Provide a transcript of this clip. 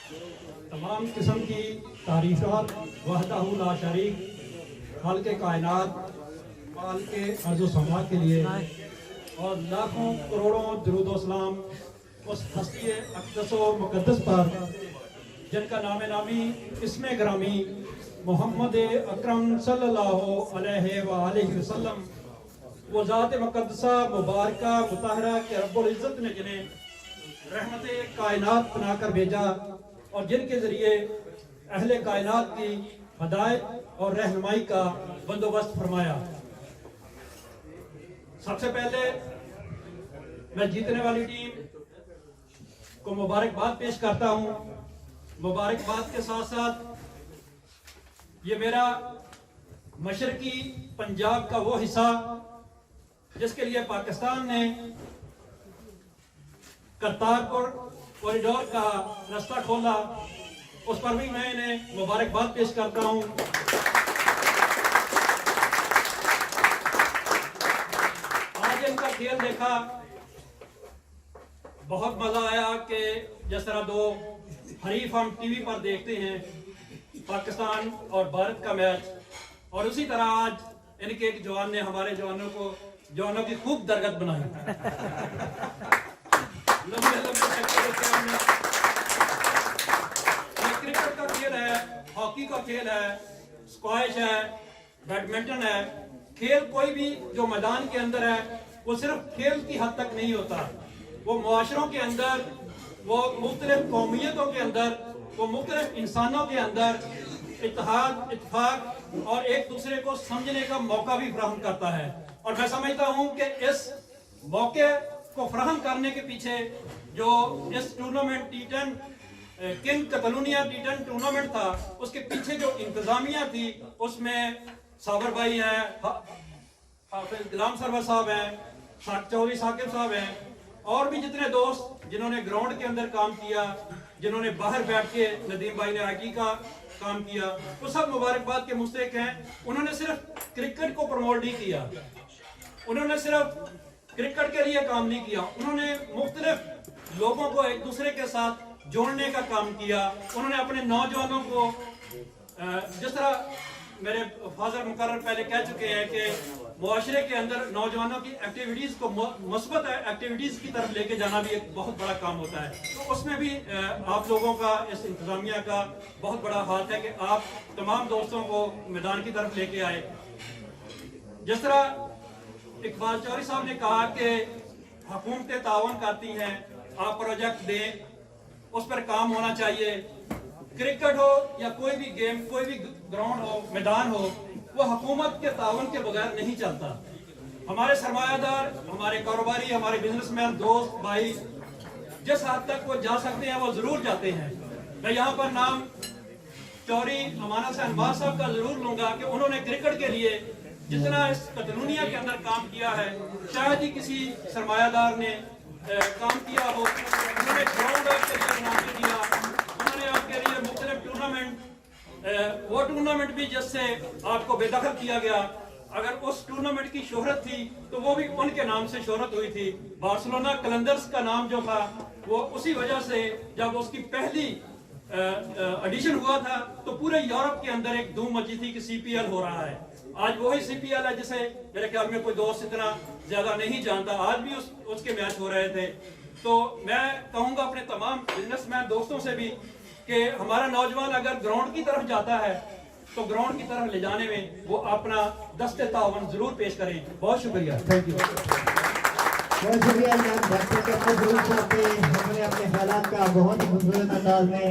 तमाम किस्म की तारीफ़ात वहदहू ला शरीक खालिक़े कायनात मालिके अर्ज़ समा के लिए और लाखों करोड़ों दुरूद व सलाम उस हस्ती अक़दस व मुक़द्दस पर जिनका नाम नामी इसमें ग्रामी मोहम्मद अकरम सल्लल्लाहु अलैहि वसल्लम वो ज़ात मुक़द्दसा मुबारका मुताहरा के रब्बुल इज़्ज़त ने जिन्हें रहमत कायनात बनाकर भेजा और जिनके ज़रिए अहले कायनात की हदायत और रहनुमाई का बंदोबस्त फरमाया। सबसे पहले मैं जीतने वाली टीम को मुबारकबाद पेश करता हूँ। मुबारकबाद के साथ साथ ये मेरा मशरकी पंजाब का वो हिस्सा जिसके लिए पाकिस्तान ने करतारपुर कॉरिडोर का रास्ता खोला, उस पर भी मैं इन्हें मुबारकबाद पेश करता हूँ। आज इनका खेल देखा, बहुत मजा आया कि जिस तरह दो हरीफ हम टीवी पर देखते हैं पाकिस्तान और भारत का मैच, और उसी तरह आज इनके एक जवान ने हमारे जवानों की खूब दरगत बनाई। क्रिकेट का खेल है, हॉकी का खेल है, स्क्वैश है, बैडमिंटन है। खेल कोई भी जो मैदान के अंदर है वो सिर्फ खेल की हद तक नहीं होता, वो मुआशरों के अंदर, वो मुख्तलिफ कौमियतों के अंदर, वो मुख्तलिफ इंसानों के अंदर इत्तेहाद, इत्तेफाक और एक दूसरे को समझने का मौका भी फराहम करता है। और मैं समझता हूं कि इस मौके को फराहम करने के पीछे जो इस tournament T10 king कतलूनिया T10 tournament था, उसके पीछे जो इंतजामिया थी उसमें साबर भाई हैं, हाफिज गुलाम सरवर साहब हैं, चौधरी साकिब साहब हैं, और भी जितने दोस्त जिन्होंने ग्राउंड के अंदर काम किया, जिन्होंने बाहर बैठ के, नदीम भाई ने हॉकी का काम किया, वो सब मुबारकबाद के मुस्तहिक हैं। उन्होंने सिर्फ क्रिकेट को प्रमोट नहीं किया, उन्होंने सिर्फ क्रिकेट के लिए काम नहीं किया, उन्होंने मुख्तलिफ लोगों को एक दूसरे के साथ जोड़ने का काम किया। उन्होंने अपने नौजवानों को, जिस तरह मेरे फादर मुकर्रर पहले कह चुके हैं कि मुआशरे के अंदर नौजवानों की एक्टिविटीज को मुस्बत एक्टिविटीज की तरफ लेके जाना भी एक बहुत बड़ा काम होता है। तो उसमें भी आप लोगों का, इस इंतजामिया का बहुत बड़ा हाथ है कि आप तमाम दोस्तों को मैदान की तरफ लेके आए। जिस तरह इकबाल चौधरी साहब ने कहा कि हुकूमतें तावन करती हैं, आप प्रोजेक्ट दें, उस पर काम होना चाहिए। क्रिकेट हो या कोई भी गेम, कोई भी ग्राउंड हो, मैदान हो, वो हुकूमत के तावन के बगैर नहीं चलता। हमारे सरमायादार, हमारे कारोबारी, हमारे बिजनेसमैन दोस्त भाई जिस हद तक वो जा सकते हैं वो जरूर जाते हैं। मैं यहाँ पर नाम चौधरी अमाना से अनबाज साहब का जरूर लूंगा कि उन्होंने क्रिकेट के लिए जितना इस कतलूनिया के अंदर काम किया है, शायद ही किसी सरमायादार ने काम किया हो। उन्होंने ग्राउंड आपके लिए बना के दिया, उन्होंने आपके लिए मुख्तलिफ टूर्नामेंट, वो टूर्नामेंट भी जिससे आपको बेदखल किया गया, अगर उस टूर्नामेंट की शोहरत थी तो वो भी उनके नाम से शोहरत हुई थी। बार्सिलोना कलंदर्स का नाम जो था वो उसी वजह से, जब उसकी पहली एडिशन हुआ था तो पूरे यूरोप के अंदर एक धूम मची थी कि CPL हो रहा है। आज वही CPL है जिसे मेरे ख्याल में कोई दोस्त इतना ज्यादा नहीं जानता, आज भी उसके मैच हो रहे थे। तो मैं कहूंगा अपने तमाम बिजनेसमैन दोस्तों से भी कि हमारा नौजवान अगर ग्राउंड की तरफ जाता है तो ग्राउंड की तरफ ले जाने में वो अपना दस्ते तावन जरूर पेश करें। बहुत शुक्रिया, थैंक यू। बहुत शुक्रिया। हमने अपने ख्यालात का बहुत ही खूबसूरत अंदाज में